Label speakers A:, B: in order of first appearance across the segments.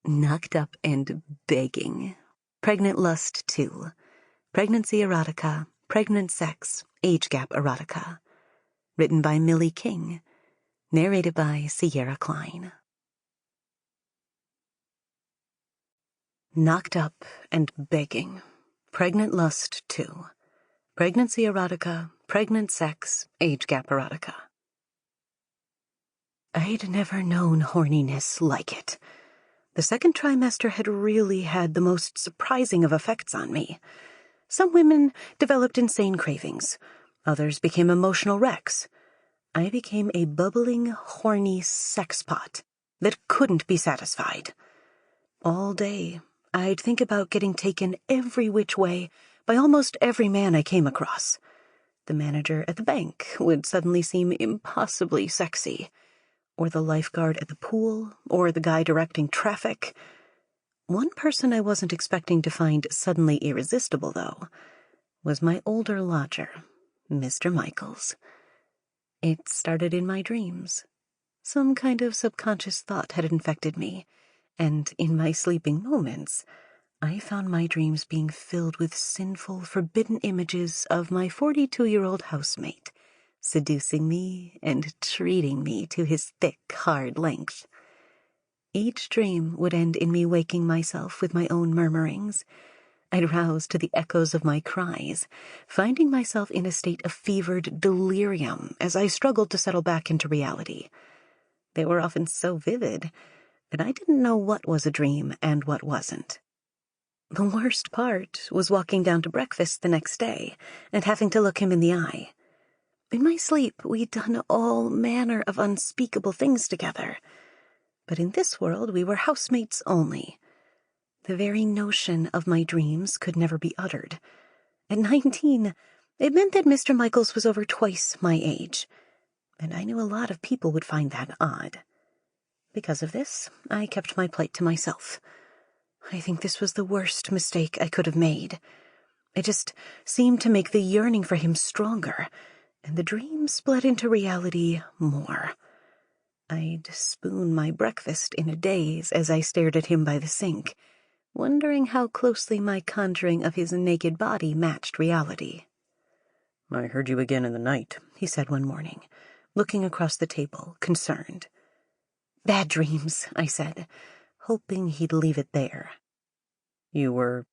A: Knocked up and begging. Pregnant lust 2. Pregnancy erotica. Pregnant sex. Age gap erotica. Written by Millie King. Narrated by Kline. Knocked up and begging. Pregnant lust 2. Pregnancy erotica. Pregnant sex. Age gap erotica. I'd never known horniness like it. The second trimester had really had the most surprising of effects on me. Some women developed insane cravings. Others became emotional wrecks. I became a bubbling, horny sex pot that couldn't be satisfied. All day, I'd think about getting taken every which way by almost every man I came across. The manager at the bank would suddenly seem impossibly sexy, or the lifeguard at the pool, or the guy directing traffic. One person I wasn't expecting to find suddenly irresistible, though, was my older lodger, Mr. Michaels. It started in my dreams. Some kind of subconscious thought had infected me, and in my sleeping moments, I found my dreams being filled with sinful, forbidden images of my 42-year-old housemate, seducing me and treating me to his thick, hard length. Each dream would end in me waking myself with my own murmurings. I'd rouse to the echoes of my cries, finding myself in a state of fevered delirium as I struggled to settle back into reality. They were often so vivid that I didn't know what was a dream and what wasn't. The worst part was walking down to breakfast the next day and having to look him in the eye. In my sleep, we'd done all manner of unspeakable things together. But in this world, we were housemates only. The very notion of my dreams could never be uttered. At 19, it meant that Mr. Michaels was over twice my age, and I knew a lot of people would find that odd. Because of this, I kept my plight to myself. I think this was the worst mistake I could have made. It just seemed to make the yearning for him stronger, and the dream bled into reality more. I'd spoon my breakfast in a daze as I stared at him by the sink, wondering how closely my conjuring of his naked body matched reality.
B: "I heard you again in the night,"
A: he said one morning, looking across the table, concerned. "Bad dreams," I said, hoping he'd leave it there.
B: "You were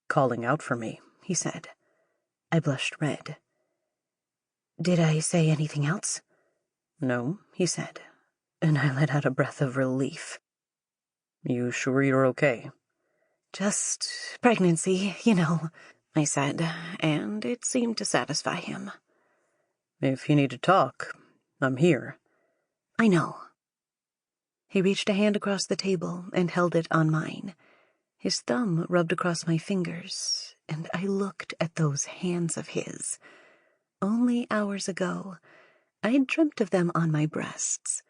B: calling out for me,"
A: he said. I blushed red. "Did I say anything else?"
B: "No,"
A: he said, and I let out a breath of relief.
B: "You sure you're okay?"
A: "Just pregnancy, you know," I said, and it seemed to satisfy him.
B: "If you need to talk, I'm here."
A: "I know." He reached a hand across the table and held it on mine. His thumb rubbed across my fingers, and I looked at those hands of his. Only hours ago, I'd dreamt of them on my breasts.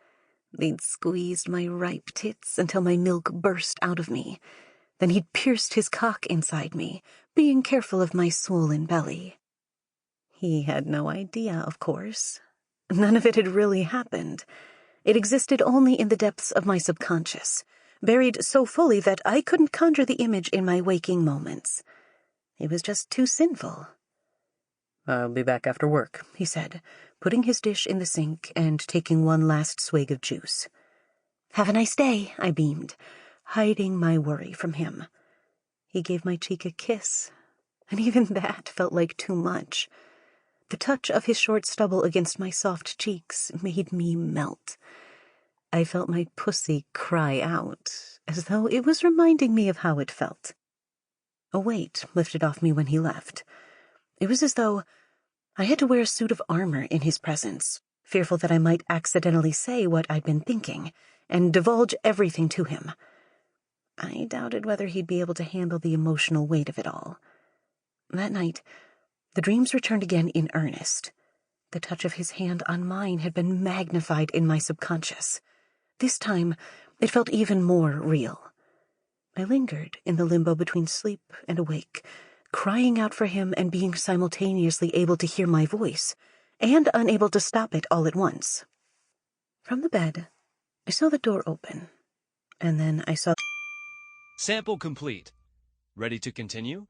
A: They'd squeezed my ripe tits until my milk burst out of me. Then he'd pierced his cock inside me, being careful of my swollen belly. He had no idea, of course. None of it had really happened. It existed only in the depths of my subconscious, buried so fully that I couldn't conjure the image in my waking moments. It was just too sinful.
B: "I'll be back after work,"
A: he said, putting his dish in the sink and taking one last swig of juice. "Have a nice day," I beamed, hiding my worry from him. He gave my cheek a kiss, and even that felt like too much. The touch of his short stubble against my soft cheeks made me melt. I felt my pussy cry out, as though it was reminding me of how it felt. A weight lifted off me when he left. It was as though I had to wear a suit of armor in his presence, fearful that I might accidentally say what I'd been thinking, and divulge everything to him. I doubted whether he'd be able to handle the emotional weight of it all. That night, the dreams returned again in earnest. The touch of his hand on mine had been magnified in my subconscious. This time, it felt even more real. I lingered in the limbo between sleep and awake, crying out for him and being simultaneously able to hear my voice, and unable to stop it all at once. From the bed, I saw the door open, and then I saw
C: Sample complete. Ready to continue?